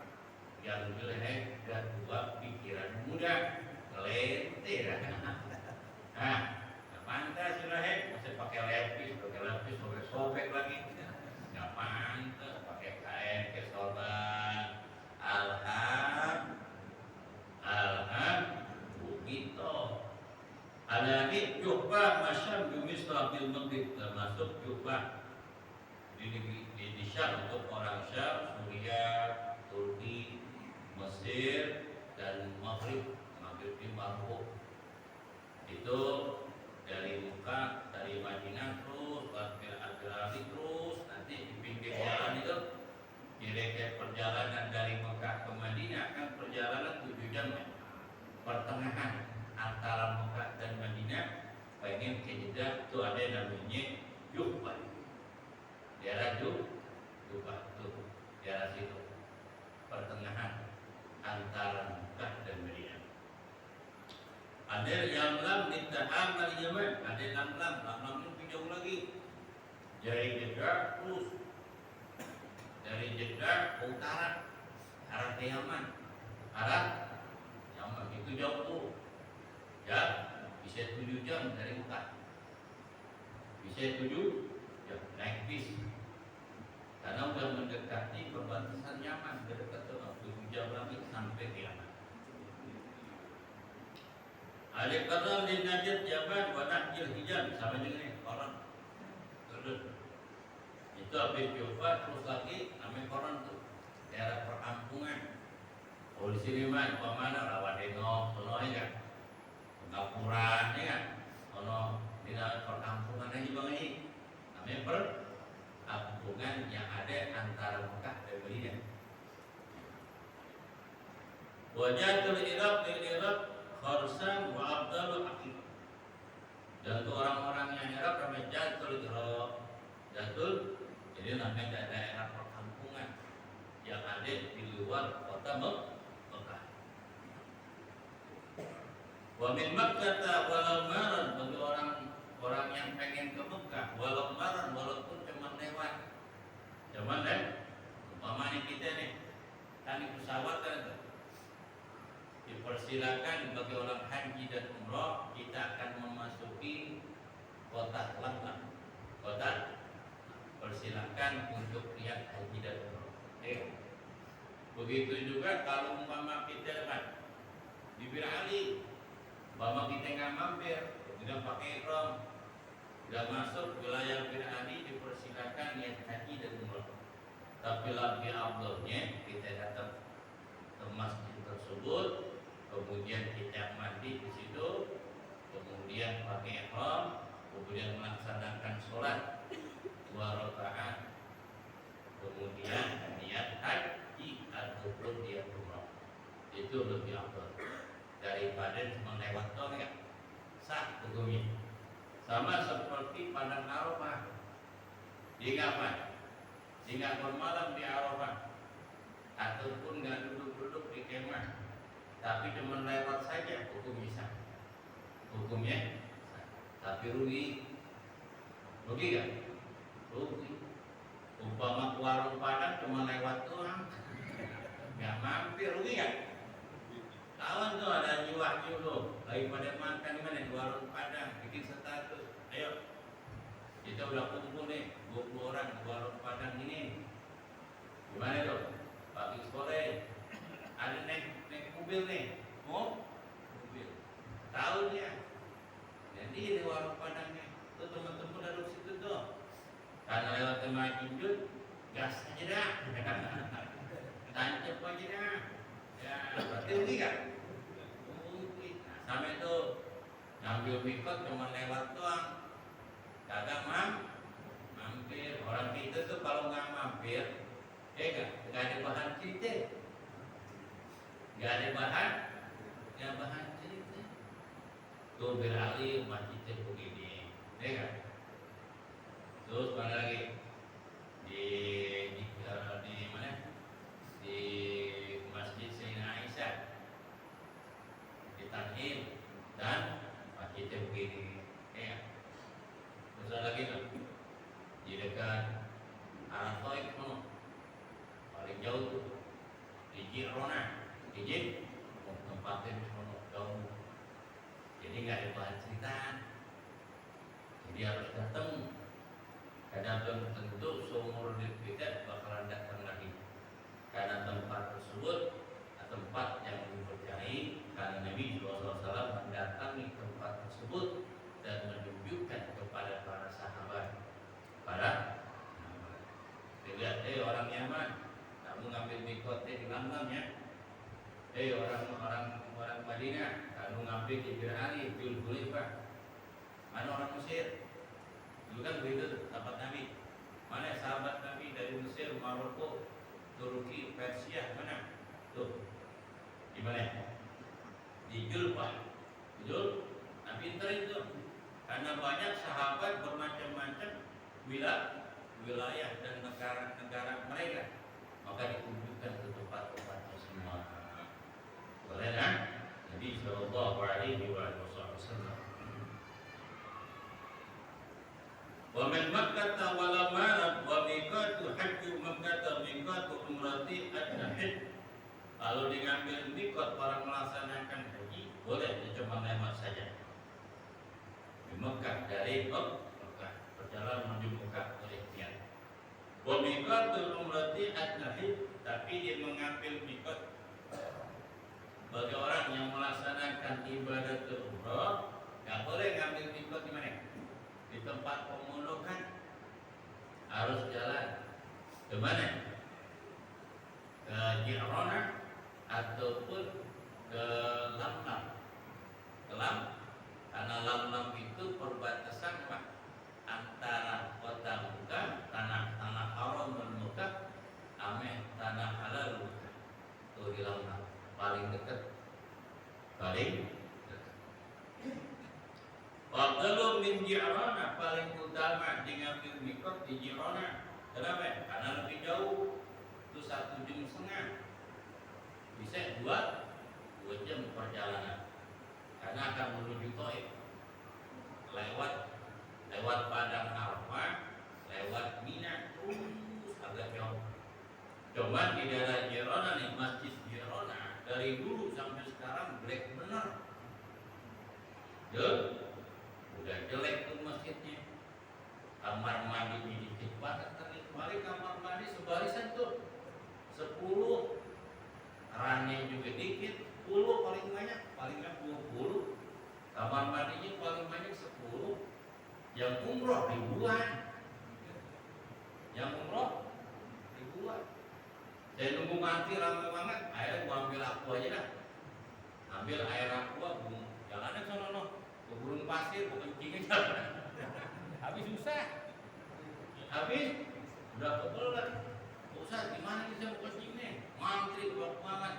Yang jelek dan tua pikiran muda. Kelente dah. Nah, pantas sudah masih pakai lepis, sobek lagi. Nggak pantas pakai kain ke sorban. Alhamdulillah begitu. Ada ini jubah masyam jumis tabil maghrib, termasuk jubah di Syam untuk orang Syam, Suriah, Turki, Mesir dan Maghrib di Maroko. Itu dari Mekah, dari Madinah terus Al-Arabi terus nanti di pinggir jalan itu kira-kira perjalanan dari Mekah ke Madinah kan perjalanan 7 jam ya. Pertengahan antara Mekah dan Madinah pengen ke Jeddah itu ada namanya Juhbah. Daerah Juhbah tuh daerah situ pertengahan antara Mekah dan Madinah. Ada yang lam ditahan dari Yaman, ada yang lam itu jauh lagi. Dari Jeddah terus dari Jeddah ke utara arah ke Yaman, itu jauh tuh. Ya, bisa 7 jam dari Mekah. Bisa 7 jam naik bis. Karena udah mendekati perbatasan Yaman, dekat tuh 7 jam lagi sampai ke Yaman. Ada kadang di Najd Yaman wa Nahjil Hijaz sama dengan ini koran. Terus itu habis Jofa terus lagi namanya koran tuh daerah perkampungan. Kalau di sini mah mana Rawadengo, sono ya. Pengapuran ya kan. Sono di daerah perkampungan aja Bang ini. Namanya perkampungan yang ada antara Mekah dan Madinah. Wajatul Iraq lil Iraq Kharsan wa Abdul Aqib. Dan untuk orang-orang yang Arab namanya Jatul Iraq. Jatul jadi namanya daerah perkampungan yang ada di luar kota Mekah. Wa min Makkah walau maran bagi orang yang pengen ke Mekah walau maran walaupun cuma lewat. Cuman umpamanya kita nih kan di pesawat kan dipersilakan bagi orang haji dan umrah kita akan memasuki kota Lamlam. Kota persilakan untuk lihat haji dan umrah. Begitu juga kalau umpama kita dekat di Bir Ali, umpama kita nggak mampir, tidak pakai ihram, sudah masuk wilayah Bir Ali dipersilakan lihat haji dan umrah. Tapi lebih afdalnya kita datang ke masjid tersebut, kemudian kita mandi di situ, kemudian pakai ihram, kemudian melaksanakan sholat 2 rakaat, kemudian niat haji ataupun niat umrah. Itu lebih afdal daripada cuma lewat tol ya. Sah hukumnya. Sama seperti padang Arafah. Dia ngapain? Dia nggak bermalam di Arafah ataupun nggak duduk-duduk di kemah, tapi cuma lewat saja, hukumnya sah. Hukumnya sah. Tapi rugi kan? Rugi. Umpama ke warung Padang cuma lewat doang, nggak mampir, rugi kan? Kawan tuh ada jiwa-jiwa tuh, daripada makan di mana di warung Padang, bikin status. Ayo, kita udah kumpul nih 20 orang di warung Padang ini. Gimana tuh? Pagi sore ada naik mobil nih, mobil. Tahu dia. Jadi di warung Padangnya, tuh teman-teman duduk situ tuh. Karena lewat tempat Injut, gas aja dah. Tancap aja dah. Ya, berarti rugi kan? Rugi. Nah, sama itu ngambil mikot cuma lewat doang. Kagak mampir. Orang kita tuh kalau nggak mampir Nggak ada bahan cerita, nggak ada bahan, nggak bahan cerita. Tuh beralih masjidnya begini, kan? Terus mana lagi di mana? Di Masjid Sayyidina Aisyah, di Tanhim dan masjidnya begini, ya. Terus ada lagi tuh di dekat Arafah itu paling jauh tuh di Jirona, tempatnya di sana jauh. Jadi nggak ada bahan cerita, jadi harus datang. Kadang belum tentu seumur hidup kita bakalan datang lagi, karena tempat tersebut tempat yang dipercayai, karena Nabi SAW mendatangi tempat tersebut dan menunjukkan kepada para sahabat, lihat, orang Yaman, kamu ngambil mikotnya di Lamlam ya. Orang Madinah, kamu ngambil di Jirani, Jul Hulifah. Mana orang Mesir? Dulu kan begitu tempat Nabi. Mana sahabat Nabi dari Mesir, Maroko, Turki, Persia, mana? Tuh, di mana? Di Julfa. Jul, nah pintar itu. Karena banyak sahabat bermacam-macam wilayah dan negara mereka, maka ditunjukkan ke tempat-tempatnya semua. Boleh kan? Nabi Sallallahu Alaihi Wasallam. Wa min Makkah wala marad wa miqatu hajju Makkah miqatu umrati ad-hajj. Kalau diambil miqat para melaksanakan haji, boleh cuma lewat saja. Di Makkah dari Makkah perjalanan menuju Makkah oleh niat. Wa miqatu umrati ad-hajj, tapi dia mengambil miqat bagi orang yang melaksanakan ibadah umrah, nggak boleh ngambil miqat di mana? Di tempat pemundukan, harus jalan ke mana? Ke Jirona ataupun ke Lamlam. Karena Lamlam itu perbatasan antara kota Mekah, tanah haram dan Mekah, ame tanah halal Mekah. Itu di Lamlam paling dekat. Waqalu min Jirona, paling utama diambil mikot di Jirona. Kenapa? Karena lebih jauh, itu 1,5 jam, bisa 2 jam perjalanan. Karena akan menuju Taif, lewat Padang Arafah, lewat Mina, terus agak jauh. Cuma di daerah Jirona nih, Masjid Jirona dari dulu sampai sekarang jelek benar. Udah jelek tuh masjidnya. Kamar mandi dikit banget tadi. Kemarin kamar mandi sebarisan tuh 10, rannya juga dikit, 10 paling banyak 20. Kamar mandinya paling banyak 10. Yang umroh ribuan. Saya nunggu mati ramai banget, akhirnya gua ambil aku aja dah. Ambil air aqua, jalannya sono ke gurun pasir, ke kencing aja. Habis susah. Udah pegel lah. Usah gimana nih saya mau kencing nih? Mantri banget.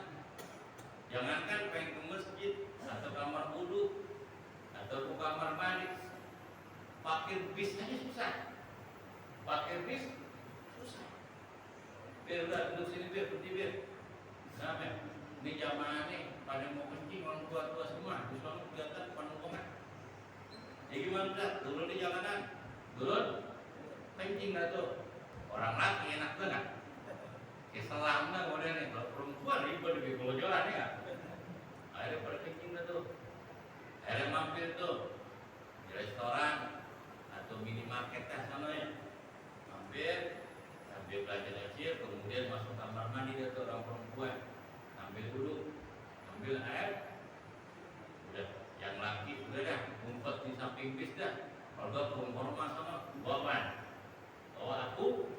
Jangankan pengen ke masjid atau kamar wudu atau ke kamar mandi, parkir bis aja susah. Biar udah duduk sini biar. Kenapa? Ini jamaah nih pada mau kencing, orang tua semua, di sana kelihatan penungkongan. Ya gimana udah? Turun di jalanan, kencing dah tuh. Orang laki enak banget. Keselam dah modelnya. Kalau perempuan ribet lebih kelojoran ya. Akhirnya pada kencing dah tuh. Akhirnya mampir tuh di restoran atau minimarket sana ya. Mampir sambil belajar aja, kemudian masuk kamar mandi dia tuh orang perempuan. Ambil dulu, ambil air, udah yang laki udah dah ngumpet di samping bis dah. Kalau perempuan sama bawa aku,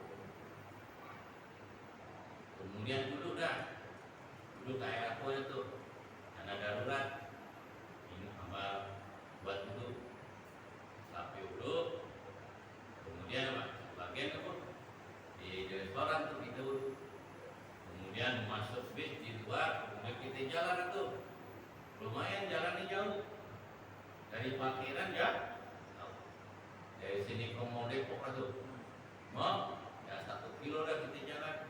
kemudian duduk air aku aja tuh, karena darurat ini apa buat duduk, sapi duduk, kemudian apa bagian apa di restoran tuh kita duduk. kemudian masuk bis di luar, kemudian kita jalan itu lumayan jalannya jauh dari parkiran ya, dari sini ke Mall Depok itu mau ya 1 kilo dah kita jalan,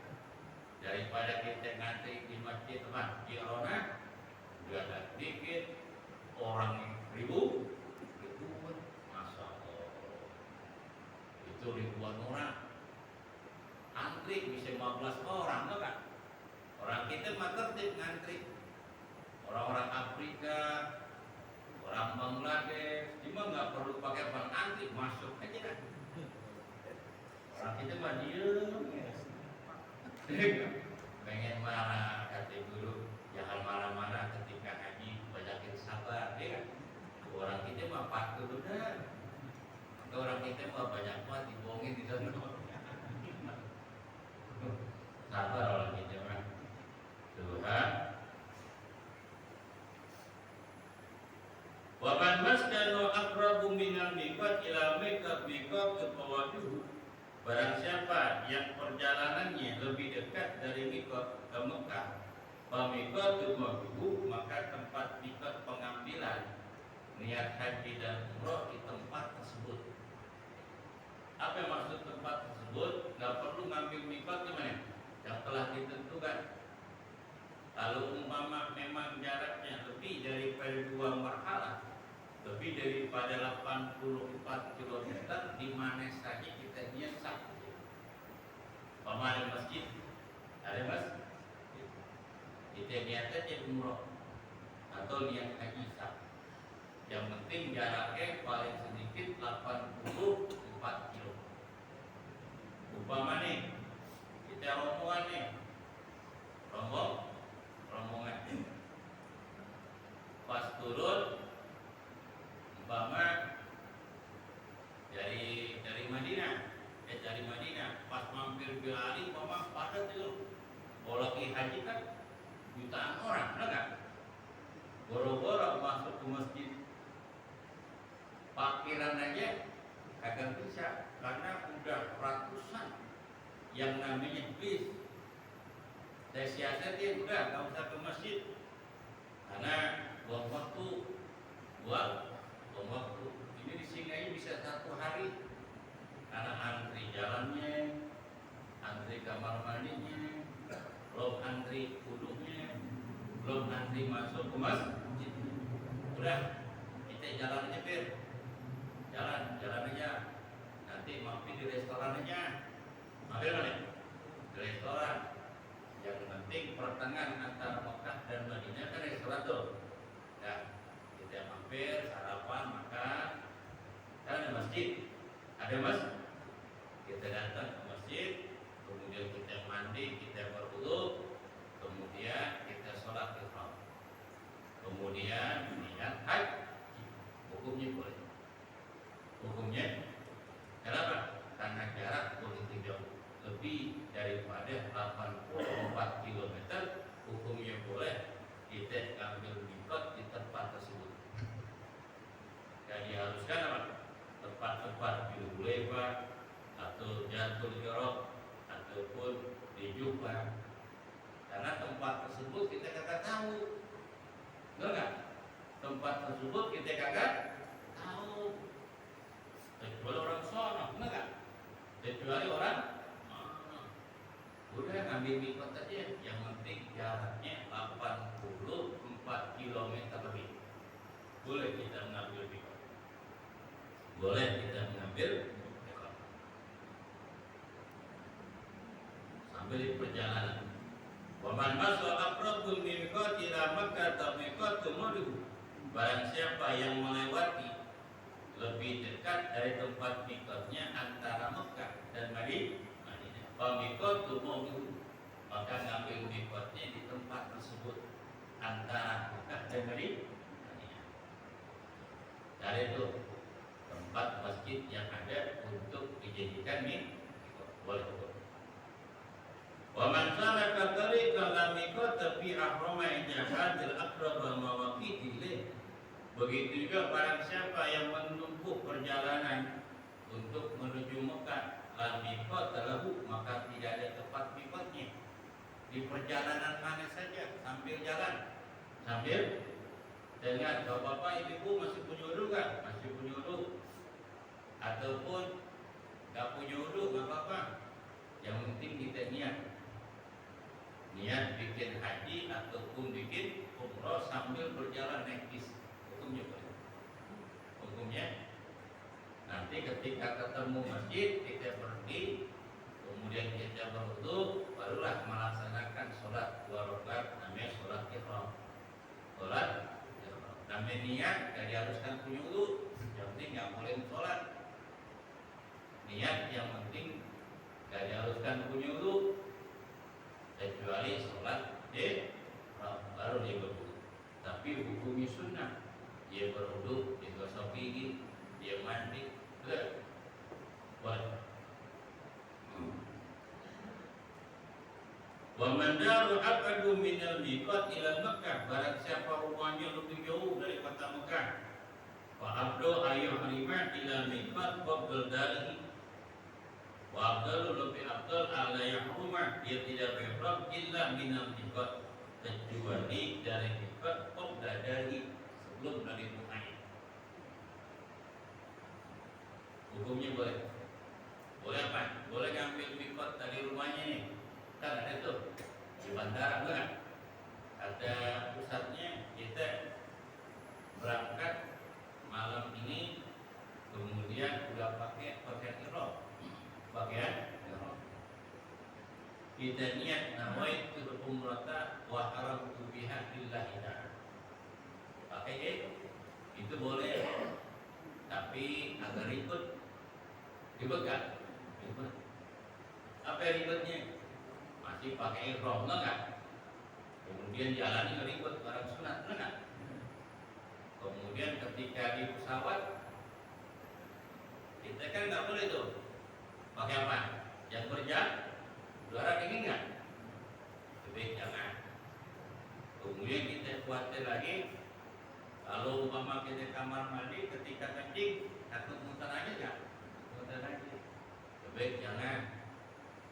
daripada kita ngantri di masjid teman di Arona udah ada dikit orang ribuan, masa Allah itu ribuan orang antri bisa 15 orang tuh kan. Orang kita mah tertib ngantri. Orang-orang Afrika, orang Bangladesh, cuma nggak perlu pakai bank antri, masuk aja kan. Orang kita mah diem. Pengen marah, kata guru, jangan marah-marah ketika ngaji, banyakin sabar, ya kan. Orang kita mah patuh benar. Orang kita mah banyak banget dibohongin di sana. Sabar orang kita mah. Tuhan. Wa man maskanu aqrabu minal miqat ila miqat kepawaduh. Barang siapa yang perjalanannya lebih dekat dari miqat ke Mekah, pamiqat kepawaduh, maka tempat miqat pengambilan niat haji dan umrah di tempat tersebut. Apa yang maksud tempat tersebut? Gak perlu ngambil miqat di mana? Yang telah ditentukan. Kalau umpama memang jaraknya lebih daripada 2 marhalah, lebih daripada 84 km, di mana saja kita niat sah. Umpama ada masjid, ada masjid, kita niat aja umrah atau niat haji sah. Yang penting jaraknya paling sedikit 84 km. Umpama nih kita rombongan nih, rombongan pas turun umpama dari Madinah pas mampir di Ali umpama padat itu. Kalau lagi haji kan jutaan orang, enggak? Boro-boro masuk ke masjid parkiran aja kagak bisa karena udah ratusan yang namanya bis. Saya siasatin udah nggak usah ke masjid karena buang waktu. Ini di sini aja bisa 1 hari karena antri jalannya, antri kamar mandinya, belum antri wudhunya, belum antri masuk ke masjid. Udah kita jalan aja jalan aja, nanti mampir di restoran aja, mampir mana? Di restoran. Yang penting pertengahan antara Mekah dan Madinah kan restoran tuh. Ya, kita mampir, sarapan, makan. Kan ada masjid, kita datang ke masjid, kemudian kita mandi, kita berwudu, kemudian kita sholat ihram, kemudian niat haji. Hukumnya boleh. Hukumnya kenapa? Karena jarak begitu jauh, lebih daripada 84 km, hukumnya boleh kita ambil miqat di tempat tersebut. Dan diharuskan apa? Tempat-tempat di Hulaifa atau Jantul Iraq ataupun di Juhfa. Karena tempat tersebut kita kagak tahu, benar nggak? Tempat tersebut kita kagak tahu, kecuali orang sono, benar nggak? Kecuali orang udah ngambil miqat aja, yang penting jaraknya 84 km lebih. Boleh kita mengambil miqat. Boleh kita mengambil miqat. Sambil di perjalanan. Wa man maswa aqrabul miqat ila Makkah miqatu madhu. Barang siapa yang melewati lebih dekat dari tempat miqatnya antara Mekah dan Madinah, pamiqatu madhu, maka ngambil miqatnya di tempat tersebut antara Mekah dan Madinah. Dari itu tempat masjid yang ada untuk dijadikan miqat boleh. Wa man salaka tariqan lam miqata fi ahrama jahadil aqrab mawaqiti. Begitu juga barang siapa yang menempuh perjalanan untuk menuju Mekah lam miqata lahu, maka tidak ada tempat miqatnya di di perjalanan mana saja, sambil jalan, sambil dengan bapak-bapak, ibu masih punya uduk kan? Masih punya uduk, ataupun nggak punya uduk nggak apa-apa. Yang penting kita niat bikin haji ataupun bikin umroh sambil berjalan naik bis. Hukumnya boleh. Hukumnya nanti ketika ketemu masjid kita pergi, kemudian kita berwudu, barulah melaksanakan sholat 2 rakaat, namanya sholat ihram. Sholat ihram. Namanya niat, gak diharuskan punya wudu, yang penting nggak boleh sholat. Niat yang penting gak diharuskan punya wudu, kecuali sholat ihram baru dia berwudu. Tapi hukumnya sunnah, dia berwudu, dia gosok gigi, dia mandi, boleh. Wa man daru aqadu minal miqat ila Makkah, barang siapa rumahnya lebih jauh dari kota Mekah, fa abdu ayyuhrima ila miqat qabl dari, wa abdul lebih abdul ala yahruma, dia tidak berihram illa minal miqat, kecuali dari miqat qabl dari, sebelum dari rumahnya. Hukumnya boleh. Boleh apa? Boleh ngambil miqat dari rumahnya nih. Kan ada tuh di bandara kan? Ada pusatnya, kita berangkat malam ini, kemudian udah pakai pakaian ihram. Pakaian ihram. Kita niat nawaitu umrata wa haramtu biha lillahi ta'ala. Pakai itu boleh. Tapi agak ribet. Ribet kan? Ribet. Apa ribetnya? Masih pakai ihram, enggak? Kemudian jalannya ribet, barang sunat, enggak? Kemudian ketika di pesawat, kita kan nggak boleh tuh pakai apa? Yang kerja, udara dingin nggak? Lebih jangan. Kemudian kita khawatir lagi, kalau umpama kita kamar mandi, ketika kencing, takut muntah aja nggak? Muntah lagi. Lebih jangan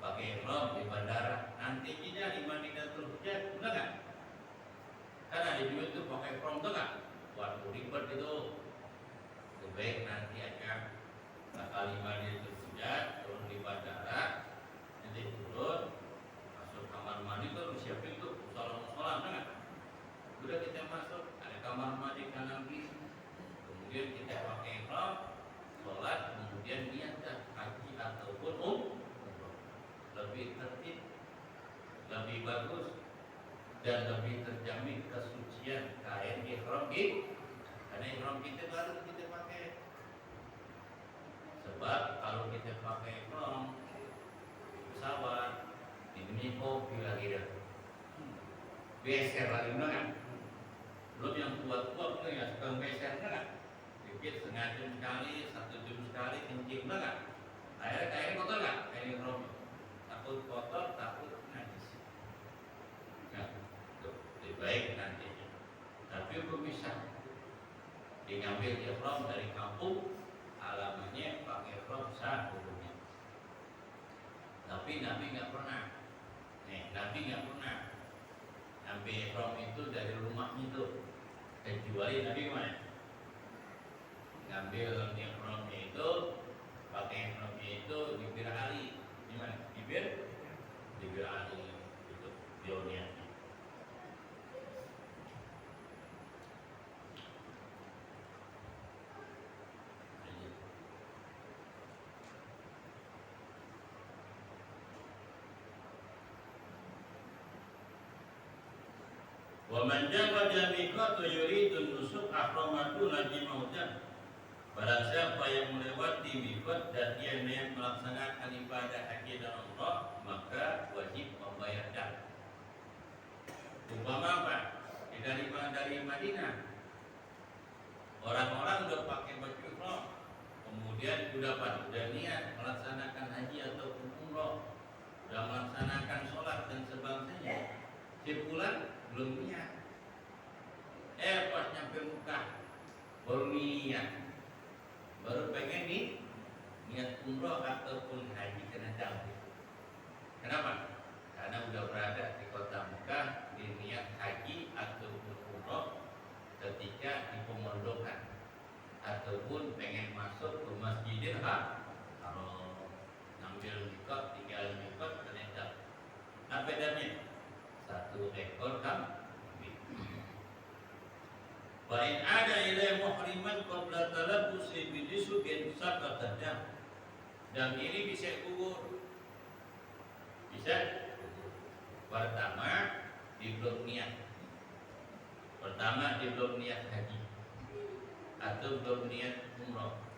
pakai ihram di bandara. Nanti kita di Madinatul Hujan, benar nggak? Karena di dunia itu pakai ihram, benar nggak? Waduh ribet itu. Lebih nanti aja kali Madinatul Hujan, turun di bandara, nanti turun, masuk kamar mandi tuh siapin tuh musola, benar nggak? Udah kita masuk, ada kamar mandi kanan kiri. Kemudian kita pakai ihram, sholat, kemudian niatkan haji ataupun lebih tertib, lebih bagus, dan lebih terjamin kesucian kain ihram ini. Karena ihram kita baru kita pakai. Sebab kalau kita pakai ihram pesawat, ini kopi lagi dah, beser lagi kan? Belum yang tua-tua tuh ya suka beser kan? Dikit setengah jam sekali, 1 jam sekali kencing kan? Akhirnya kain kotor nggak? Kain ihram takut kotor, takut najis. Nah, lebih baik nanti. Tapi bisa diambil ihram dari kampung, alamannya pakai ihram sah hukumnya. Tapi Nabi nggak pernah. Nabi nggak pernah ambil ihram itu dari rumahnya itu, kecuali Nabi mana? Ngambil ihramnya itu, pakai ihramnya itu di Bir Ali. Gimana? Bibir Ali itu bionya. Wa man jawaza miqatu yuridun nusuk ahramatu lagi mautan. Barang siapa yang melewati miqat dan dia niat melaksanakan ibadah haji dan umrah, maka wajib membayar dah. Umpama apa? Dari Madinah, orang-orang udah pakai baju ihram, kemudian udah niat melaksanakan haji atau umrah, udah melaksanakan sholat dan sebangsanya. Si pulang belum niat. Pas nyampe Mekah baru niat. Baru pengen niat umroh ataupun haji kena jauh. Kenapa? karena udah berada di kota Mekah, diniat haji ataupun umroh ketika di pemondokan ataupun pengen masuk ke Masjidil Haram, ngambil mikot, tinggal mikot, ternyata apa bedanya? 1 ekor kambing. Wa in ada ilai muhriman qabla talabbusi bidisukin saqata dam. Dan ini bisa gugur. Bisa gugur. Pertama di belum niat. Pertama di belum niat haji atau belum niat umroh.